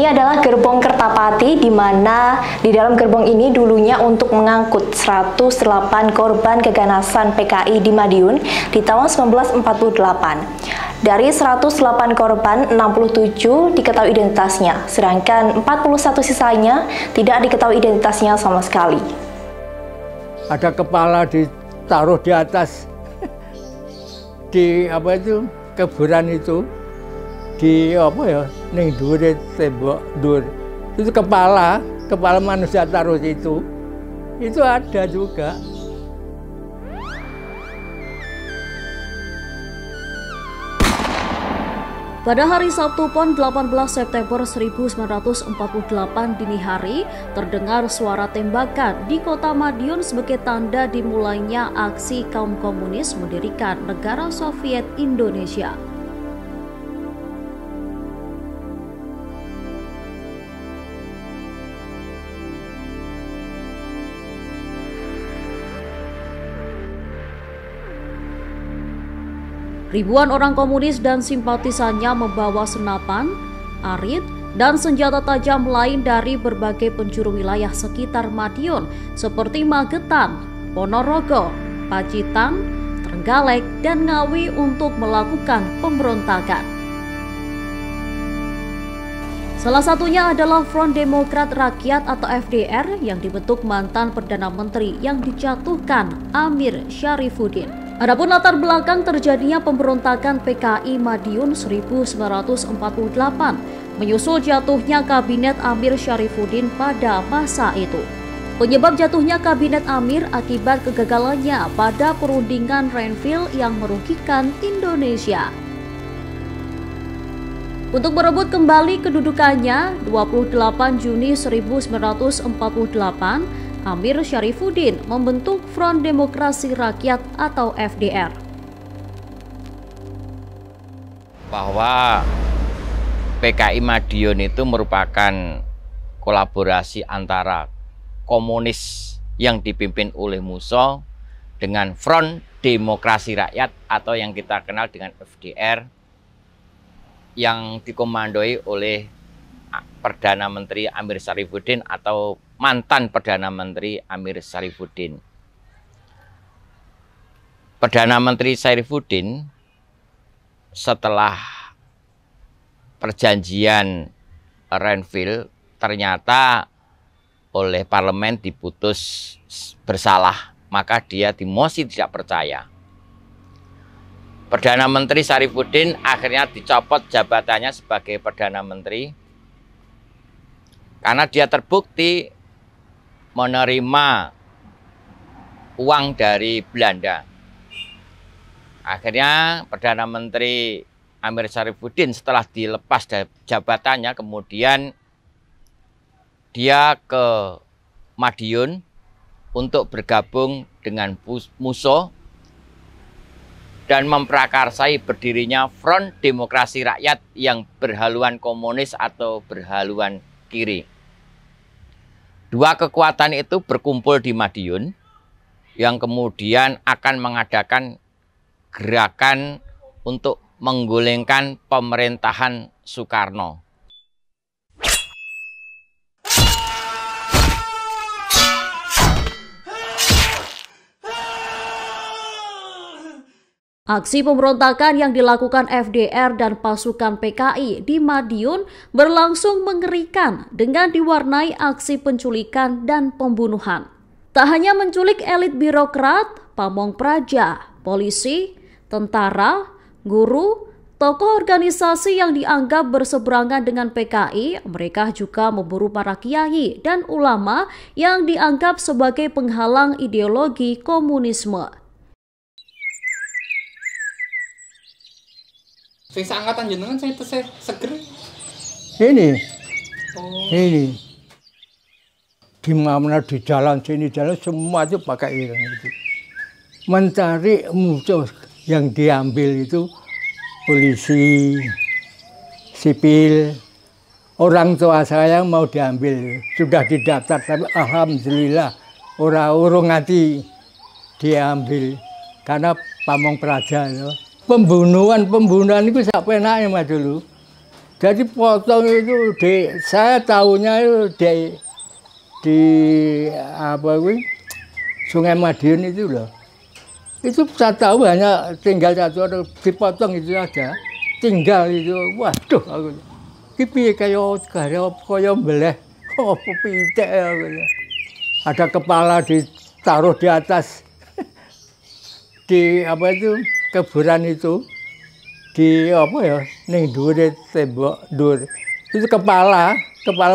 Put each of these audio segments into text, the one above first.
Ini adalah gerbong Kertapati, di mana di dalam gerbong ini dulunya untuk mengangkut 108 korban keganasan PKI di Madiun di tahun 1948. Dari 108 korban, 67 diketahui identitasnya, sedangkan 41 sisanya tidak diketahui identitasnya sama sekali. Ada kepala ditaruh di atas di apa itu kuburan itu, di apa ya, ning dhuwure tembok dhuwur. Itu kepala manusia taruh itu ada juga. Pada hari Sabtu Pon 18 September 1948 dini hari, terdengar suara tembakan di kota Madiun sebagai tanda dimulainya aksi kaum komunis mendirikan negara Soviet Indonesia. Ribuan orang komunis dan simpatisannya membawa senapan, arit, dan senjata tajam lain dari berbagai penjuru wilayah sekitar Madiun seperti Magetan, Ponorogo, Pacitan, Trenggalek, dan Ngawi untuk melakukan pemberontakan. Salah satunya adalah Front Demokrat Rakyat atau FDR yang dibentuk mantan Perdana Menteri yang dijatuhkan Amir Syarifuddin. Adapun latar belakang terjadinya pemberontakan PKI Madiun 1948 menyusul jatuhnya kabinet Amir Syarifuddin pada masa itu. Penyebab jatuhnya kabinet Amir akibat kegagalannya pada perundingan Renville yang merugikan Indonesia. Untuk merebut kembali kedudukannya, 28 Juni 1948, Amir Syarifuddin membentuk Front Demokrasi Rakyat atau FDR. Bahwa PKI Madiun itu merupakan kolaborasi antara komunis yang dipimpin oleh Musso dengan Front Demokrasi Rakyat atau yang kita kenal dengan FDR yang dikomandoi oleh Perdana Menteri Amir Syarifuddin atau mantan Perdana Menteri Amir Syarifuddin. Perdana Menteri Syarifuddin setelah perjanjian Renville ternyata oleh parlemen diputus bersalah, maka dia dimosi tidak percaya. Perdana Menteri Syarifuddin akhirnya dicopot jabatannya sebagai Perdana Menteri karena dia terbukti menerima uang dari Belanda. Akhirnya Perdana Menteri Amir Syarifuddin setelah dilepas jabatannya, kemudian dia ke Madiun untuk bergabung dengan Musso dan memprakarsai berdirinya Front Demokrasi Rakyat yang berhaluan komunis atau berhaluan kiri. Dua kekuatan itu berkumpul di Madiun yang kemudian akan mengadakan gerakan untuk menggulingkan pemerintahan Soekarno. Aksi pemberontakan yang dilakukan FDR dan pasukan PKI di Madiun berlangsung mengerikan dengan diwarnai aksi penculikan dan pembunuhan. Tak hanya menculik elit birokrat, pamong praja, polisi, tentara, guru, tokoh organisasi yang dianggap berseberangan dengan PKI, mereka juga memburu para kiai dan ulama yang dianggap sebagai penghalang ideologi komunisme. Sing seangkatan jenengan saya seger. Ini. Di mana di jalan sini jalan semua itu pakai ireng itu. Mencari musuh yang diambil itu polisi, sipil, orang tua saya mau diambil sudah didaftar tapi alhamdulillah orang ngati diambil karena pamong praja ya. Pembunuhan itu sak penake Mas dulu. Jadi potong itu saya tahunya itu di apa gue Sungai Madiun itu loh. Itu saya tahu hanya tinggal satu orang dipotong itu aja. Tinggal itu, waduh aku. Iki kaya beleh. Apa pitik aku. Ada kepala ditaruh di atas di apa itu kuburan itu. Di apa ya? Ning dhuwure tembok dhuwur. Itu kepala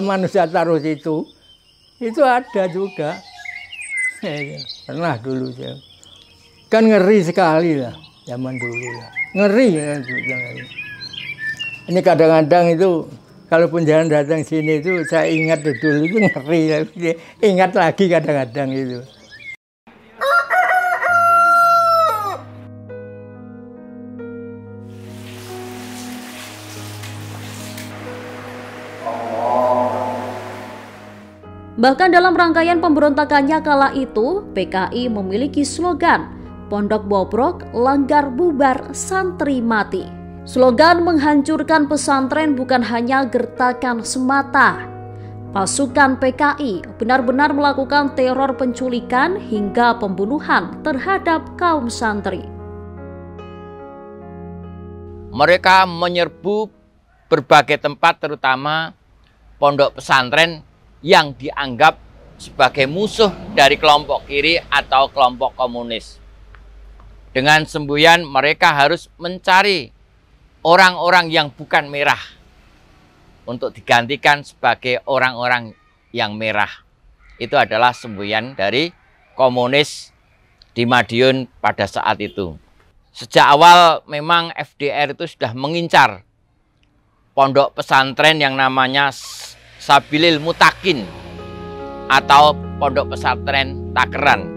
manusia taruh situ. Itu ada juga. Pernah dulu saya. Kan ngeri sekali lah zaman dulu lah. Ngeri ya. Ini kadang-kadang itu kalaupun jangan datang sini itu saya ingat dulu itu ngeri. Ingat lagi kadang-kadang itu. Bahkan dalam rangkaian pemberontakannya kala itu, PKI memiliki slogan Pondok Bobrok, langgar bubar, santri mati. Slogan menghancurkan pesantren bukan hanya gertakan semata. Pasukan PKI benar-benar melakukan teror penculikan hingga pembunuhan terhadap kaum santri. Mereka menyerbu berbagai tempat, terutama pondok pesantren yang dianggap sebagai musuh dari kelompok kiri atau kelompok komunis. Dengan semboyan mereka harus mencari orang-orang yang bukan merah untuk digantikan sebagai orang-orang yang merah. Itu adalah semboyan dari komunis di Madiun pada saat itu. Sejak awal memang FDR itu sudah mengincar pondok pesantren yang namanya Sabilil Mutakin atau pondok pesantren Takeran.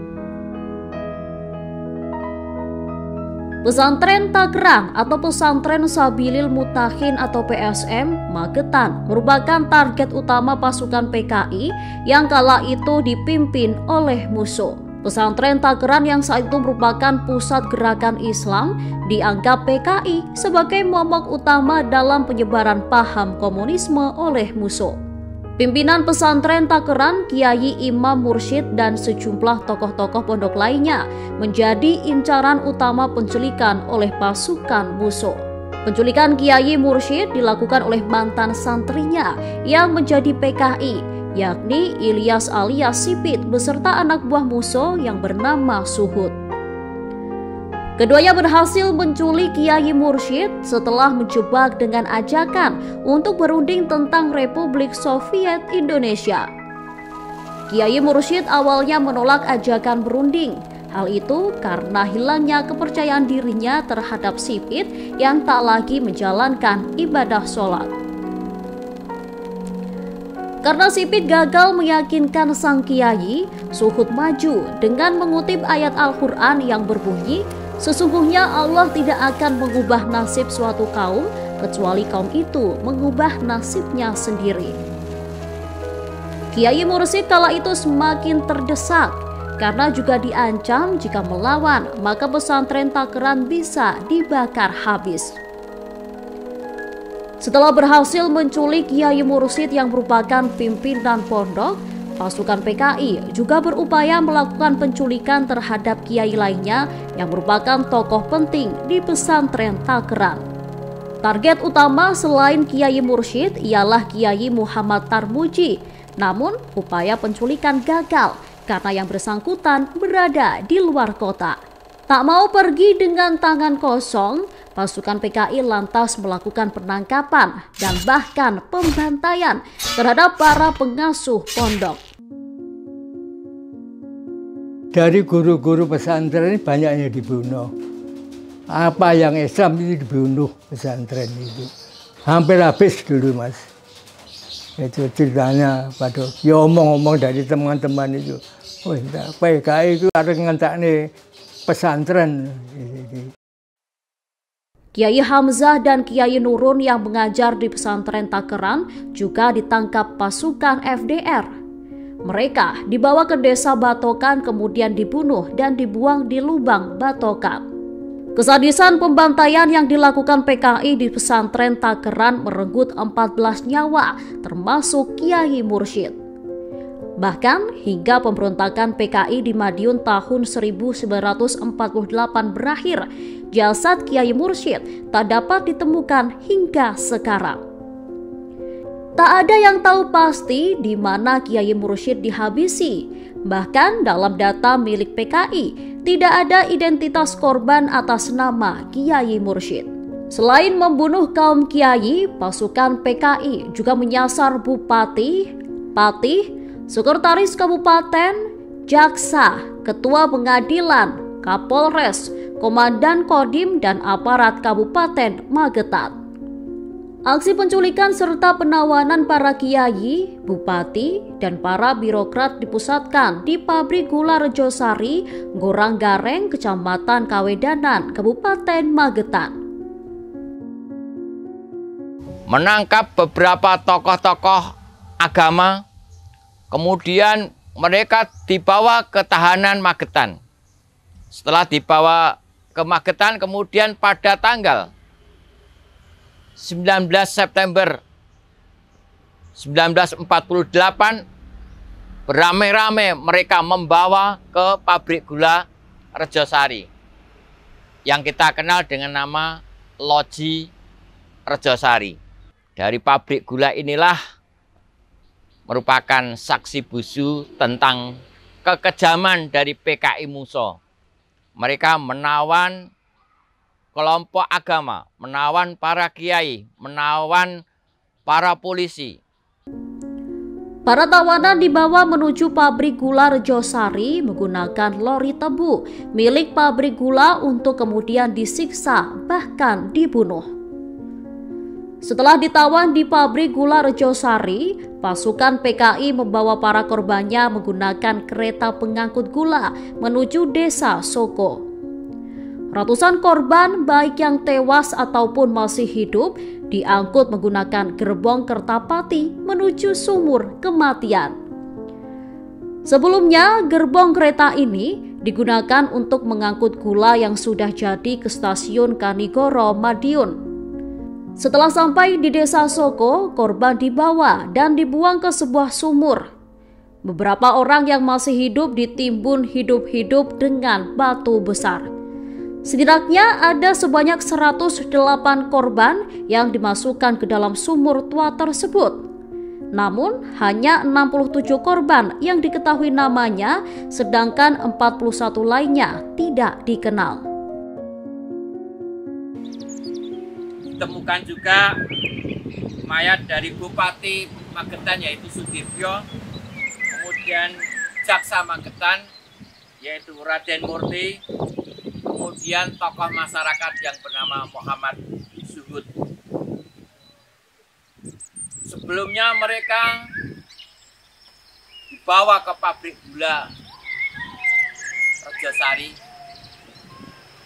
Pesantren Takeran atau pesantren Sabilil Mutakin atau PSM Magetan merupakan target utama pasukan PKI yang kala itu dipimpin oleh musuh. Pesantren Takeran yang saat itu merupakan pusat gerakan Islam dianggap PKI sebagai momok utama dalam penyebaran paham komunisme oleh musuh. Pimpinan pesantren Takeran, Kiai Imam Mursyid dan sejumlah tokoh-tokoh pondok lainnya menjadi incaran utama penculikan oleh pasukan musuh. Penculikan Kiai Mursyid dilakukan oleh mantan santrinya yang menjadi PKI, yakni Ilyas alias Sipit beserta anak buah musuh yang bernama Suhud. Keduanya berhasil menculik Kiai Mursyid setelah menjebak dengan ajakan untuk berunding tentang Republik Soviet Indonesia. Kiai Mursyid awalnya menolak ajakan berunding. Hal itu karena hilangnya kepercayaan dirinya terhadap Sipit yang tak lagi menjalankan ibadah sholat. Karena Sipit gagal meyakinkan sang Kiai, Suhud maju dengan mengutip ayat Al-Quran yang berbunyi, "Sesungguhnya Allah tidak akan mengubah nasib suatu kaum kecuali kaum itu mengubah nasibnya sendiri." Kiai Mursyid kala itu semakin terdesak karena juga diancam jika melawan maka pesantren Takeran bisa dibakar habis. Setelah berhasil menculik Kiai Mursyid yang merupakan pimpinan pondok, pasukan PKI juga berupaya melakukan penculikan terhadap kiai lainnya yang merupakan tokoh penting di pesantren Takeran. Target utama selain Kiai Mursyid ialah Kiai Muhammad Tarmuji. Namun, upaya penculikan gagal karena yang bersangkutan berada di luar kota. Tak mau pergi dengan tangan kosong, pasukan PKI lantas melakukan penangkapan dan bahkan pembantaian terhadap para pengasuh pondok. Dari guru-guru pesantren ini banyaknya dibunuh. Apa yang Islam itu dibunuh pesantren itu. Hampir habis dulu, Mas. Itu ceritanya pada ya omong-omong dari teman-teman itu. Oh, PKI itu ada ngentak nih pesantren. Kiai Hamzah dan Kiai Nurun yang mengajar di pesantren Takeran juga ditangkap pasukan FDR. Mereka dibawa ke desa Batokan kemudian dibunuh dan dibuang di lubang Batokan. Kesadisan pembantaian yang dilakukan PKI di pesantren Takeran merenggut 14 nyawa, termasuk Kiai Mursyid. Bahkan hingga pemberontakan PKI di Madiun tahun 1948 berakhir, jasad Kiai Mursyid tak dapat ditemukan hingga sekarang. Tak ada yang tahu pasti di mana Kiai Mursyid dihabisi. Bahkan dalam data milik PKI, tidak ada identitas korban atas nama Kiai Mursyid. Selain membunuh kaum kiai, pasukan PKI juga menyasar bupati, patih, sekretaris kabupaten, jaksa, ketua pengadilan, kapolres, komandan kodim, dan aparat Kabupaten Magetan. Aksi penculikan serta penawanan para kiai, bupati, dan para birokrat dipusatkan di pabrik gula Rejosari, Goranggareng, Kecamatan Kawedanan, Kabupaten Magetan. Menangkap beberapa tokoh-tokoh agama, kemudian mereka dibawa ke tahanan Magetan. Setelah dibawa ke Magetan, kemudian pada tanggal 19 September 1948 beramai-ramai mereka membawa ke pabrik gula Rejosari yang kita kenal dengan nama Loji Rejosari. Dari pabrik gula inilah merupakan saksi bisu tentang kekejaman dari PKI Muso. Mereka menawan kelompok agama, menawan para kiai, menawan para polisi. Para tawanan dibawa menuju pabrik gula Rejosari menggunakan lori tebu milik pabrik gula untuk kemudian disiksa, bahkan dibunuh. Setelah ditawan di pabrik gula Rejosari, pasukan PKI membawa para korbannya menggunakan kereta pengangkut gula menuju desa Soko. Ratusan korban, baik yang tewas ataupun masih hidup, diangkut menggunakan gerbong Kertapati menuju sumur kematian. Sebelumnya, gerbong kereta ini digunakan untuk mengangkut gula yang sudah jadi ke stasiun Kanigoro, Madiun. Setelah sampai di desa Soko, korban dibawa dan dibuang ke sebuah sumur. Beberapa orang yang masih hidup ditimbun hidup-hidup dengan batu besar. Setidaknya ada sebanyak 108 korban yang dimasukkan ke dalam sumur tua tersebut. Namun hanya 67 korban yang diketahui namanya, sedangkan 41 lainnya tidak dikenal. Ditemukan juga mayat dari Bupati Magetan yaitu Sudirjo, kemudian Jaksa Magetan yaitu Raden Murti, kemudian tokoh masyarakat yang bernama Muhammad Zuhud. Sebelumnya mereka dibawa ke pabrik gula Rejosari,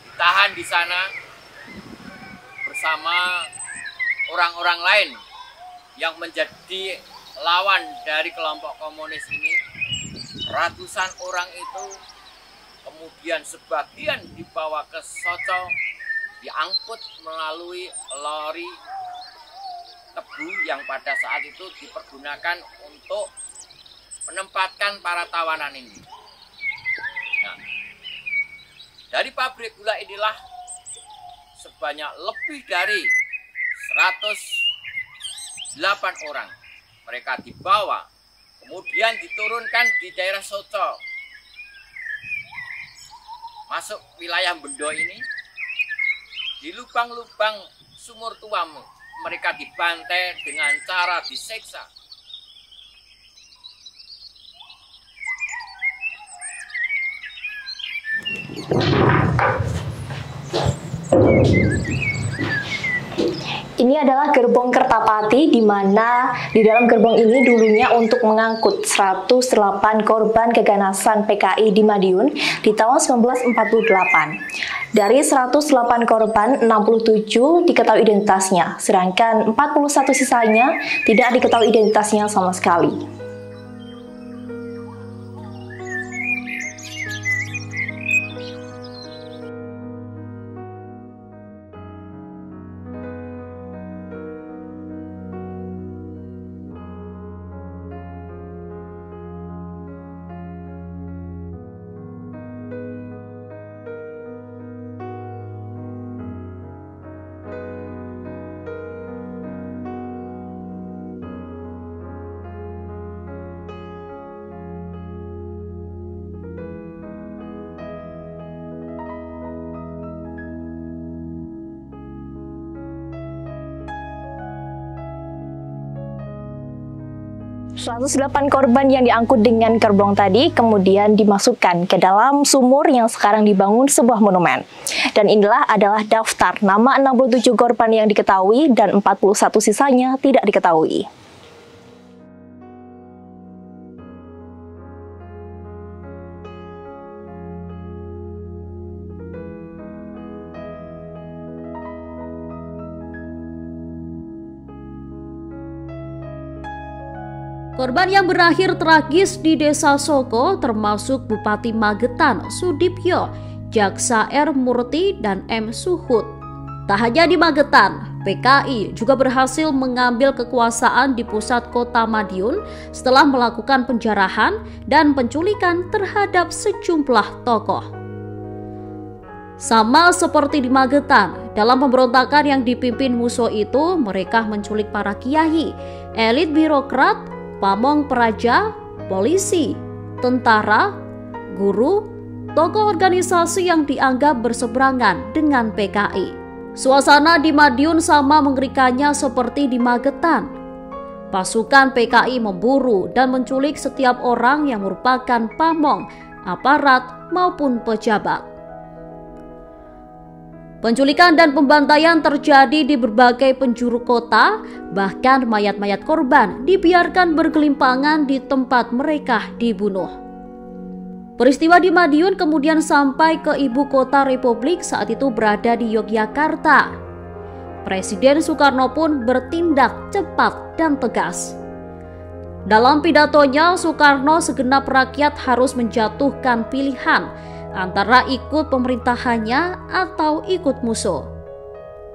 ditahan di sana bersama orang-orang lain yang menjadi lawan dari kelompok komunis ini. Ratusan orang itu kemudian sebagian dibawa ke Soco, diangkut melalui lori tebu yang pada saat itu dipergunakan untuk menempatkan para tawanan ini. Nah, dari pabrik gula inilah sebanyak lebih dari 108 orang mereka dibawa, kemudian diturunkan di daerah Soco, masuk wilayah Bendo ini. Di lubang-lubang sumur tua mereka dibantai dengan cara disiksa. Ini adalah gerbong Kertapati, di mana di dalam gerbong ini dulunya untuk mengangkut 108 korban keganasan PKI di Madiun di tahun 1948. Dari 108 korban, 67 diketahui identitasnya, sedangkan 41 sisanya tidak diketahui identitasnya sama sekali. 108 korban yang diangkut dengan gerbong tadi kemudian dimasukkan ke dalam sumur yang sekarang dibangun sebuah monumen. Dan inilah adalah daftar nama 67 korban yang diketahui dan 41 sisanya tidak diketahui. Korban yang berakhir tragis di Desa Soko termasuk Bupati Magetan Sudipyo, Jaksa R. Murti, dan M. Suhud. Tak hanya di Magetan, PKI juga berhasil mengambil kekuasaan di pusat kota Madiun setelah melakukan penjarahan dan penculikan terhadap sejumlah tokoh. Sama seperti di Magetan, dalam pemberontakan yang dipimpin Muso itu, mereka menculik para kiai, elit birokrat, pamong peraja, polisi, tentara, guru, tokoh organisasi yang dianggap berseberangan dengan PKI. Suasana di Madiun sama mengerikannya seperti di Magetan. Pasukan PKI memburu dan menculik setiap orang yang merupakan pamong, aparat, maupun pejabat. Penculikan dan pembantaian terjadi di berbagai penjuru kota, bahkan mayat-mayat korban dibiarkan bergelimpangan di tempat mereka dibunuh. Peristiwa di Madiun kemudian sampai ke ibu kota Republik saat itu berada di Yogyakarta. Presiden Soekarno pun bertindak cepat dan tegas. Dalam pidatonya, Soekarno segenap rakyat harus menjatuhkan pilihan antara ikut pemerintahannya atau ikut Muso.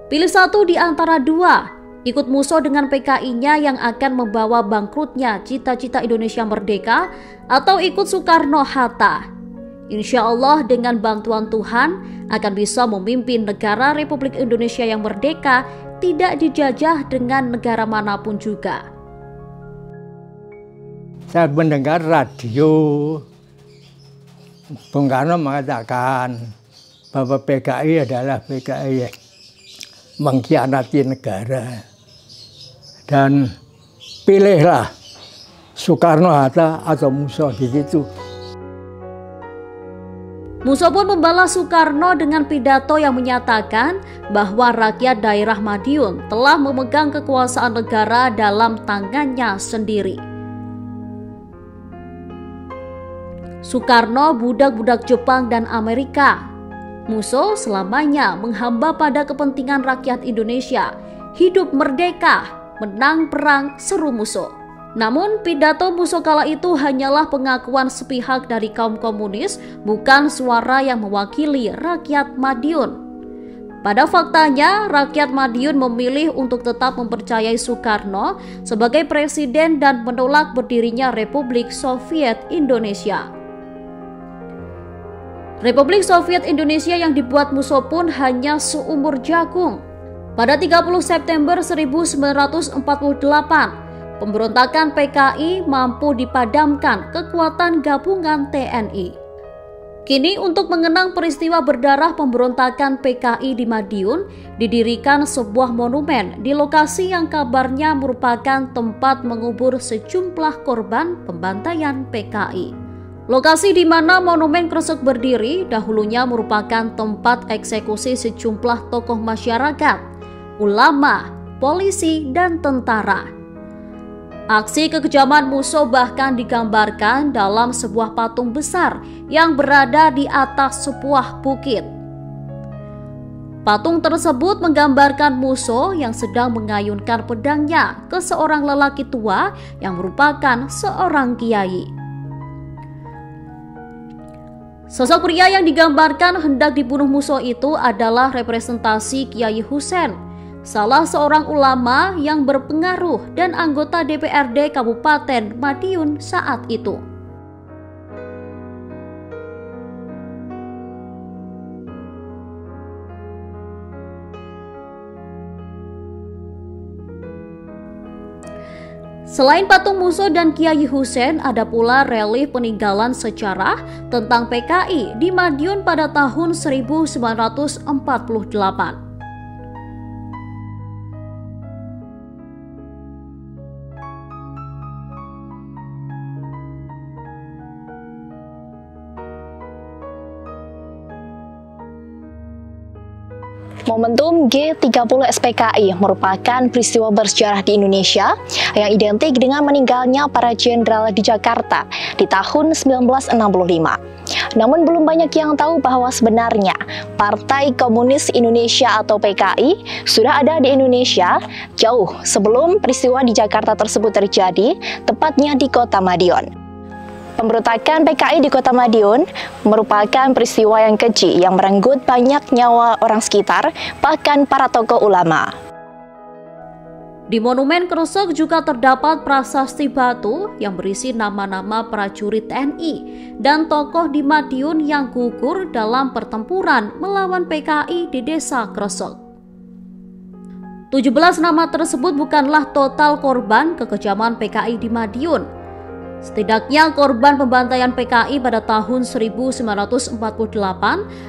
Pilih satu di antara dua, ikut Muso dengan PKI-nya yang akan membawa bangkrutnya cita-cita Indonesia merdeka, atau ikut Soekarno-Hatta. Insya Allah dengan bantuan Tuhan akan bisa memimpin negara Republik Indonesia yang merdeka, tidak dijajah dengan negara manapun juga. Saya mendengar radio, Bung Karno mengatakan bahwa PKI adalah PKI mengkhianati negara. Dan pilihlah Soekarno-Hatta atau Muso di situ. Muso pun membalas Soekarno dengan pidato yang menyatakan bahwa rakyat daerah Madiun telah memegang kekuasaan negara dalam tangannya sendiri. Soekarno budak-budak Jepang dan Amerika. Muso selamanya menghamba pada kepentingan rakyat Indonesia. Hidup merdeka, menang perang, seru Muso. Namun pidato Muso kala itu hanyalah pengakuan sepihak dari kaum komunis, bukan suara yang mewakili rakyat Madiun. Pada faktanya, rakyat Madiun memilih untuk tetap mempercayai Soekarno sebagai presiden dan menolak berdirinya Republik Soviet Indonesia. Republik Soviet Indonesia yang dibuat Muso pun hanya seumur jagung. Pada 30 September 1948, pemberontakan PKI mampu dipadamkan kekuatan gabungan TNI. Kini untuk mengenang peristiwa berdarah pemberontakan PKI di Madiun, didirikan sebuah monumen di lokasi yang kabarnya merupakan tempat mengubur sejumlah korban pembantaian PKI. Lokasi di mana monumen Kresek berdiri dahulunya merupakan tempat eksekusi sejumlah tokoh masyarakat, ulama, polisi, dan tentara. Aksi kekejaman Muso bahkan digambarkan dalam sebuah patung besar yang berada di atas sebuah bukit. Patung tersebut menggambarkan Muso yang sedang mengayunkan pedangnya ke seorang lelaki tua yang merupakan seorang kiai. Sosok pria yang digambarkan hendak dibunuh Muso itu adalah representasi Kiai Husein, salah seorang ulama yang berpengaruh dan anggota DPRD Kabupaten Madiun saat itu. Selain patung Muso dan Kiai Husein, ada pula relief peninggalan sejarah tentang PKI di Madiun pada tahun 1948. Momentum G30 SPKI merupakan peristiwa bersejarah di Indonesia yang identik dengan meninggalnya para jenderal di Jakarta di tahun 1965. Namun belum banyak yang tahu bahwa sebenarnya Partai Komunis Indonesia atau PKI sudah ada di Indonesia jauh sebelum peristiwa di Jakarta tersebut terjadi, tepatnya di Kota Madiun. Pemberontakan PKI di Kota Madiun merupakan peristiwa yang keji yang merenggut banyak nyawa orang sekitar, bahkan para tokoh ulama. Di Monumen Kresek juga terdapat prasasti batu yang berisi nama-nama prajurit TNI dan tokoh di Madiun yang gugur dalam pertempuran melawan PKI di Desa Kresek. 17 nama tersebut bukanlah total korban kekejaman PKI di Madiun. Setidaknya korban pembantaian PKI pada tahun 1948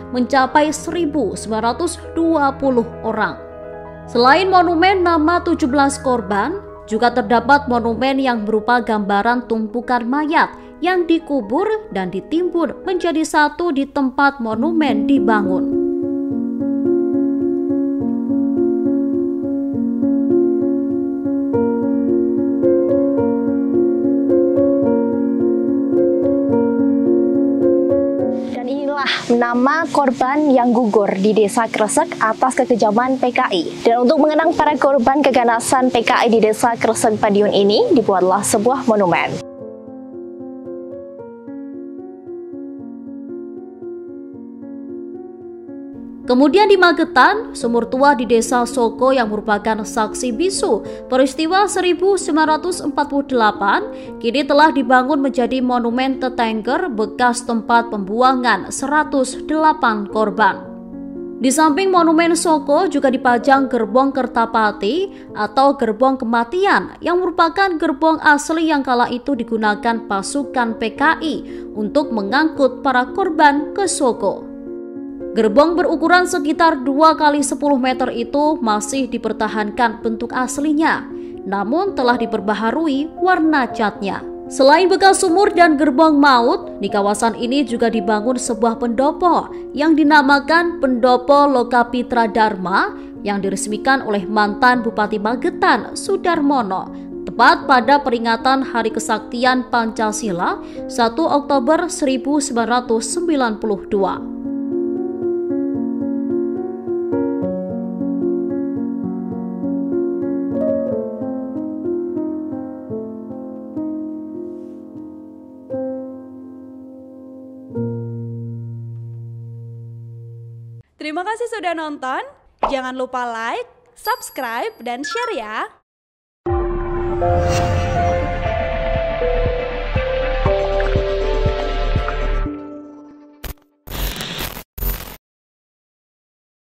mencapai 1.920 orang. Selain monumen nama 17 korban, juga terdapat monumen yang berupa gambaran tumpukan mayat yang dikubur dan ditimbun menjadi satu di tempat monumen dibangun. Nama korban yang gugur di Desa Kresek atas kekejaman PKI. Dan untuk mengenang para korban keganasan PKI di Desa Kresek Madiun ini, dibuatlah sebuah monumen. Kemudian di Magetan, sumur tua di Desa Soko yang merupakan saksi bisu peristiwa 1948 kini telah dibangun menjadi monumen tetengger bekas tempat pembuangan 108 korban. Di samping monumen Soko juga dipajang gerbong Kertapati atau gerbong kematian yang merupakan gerbong asli yang kala itu digunakan pasukan PKI untuk mengangkut para korban ke Soko. Gerbong berukuran sekitar 2 x 10 meter itu masih dipertahankan bentuk aslinya, namun telah diperbaharui warna catnya. Selain bekas sumur dan gerbong maut, di kawasan ini juga dibangun sebuah pendopo yang dinamakan Pendopo Lokapitra Dharma yang diresmikan oleh mantan Bupati Magetan, Sudarmono, tepat pada peringatan Hari Kesaktian Pancasila 1 Oktober 1992. Terima kasih sudah nonton. Jangan lupa like, subscribe, dan share ya.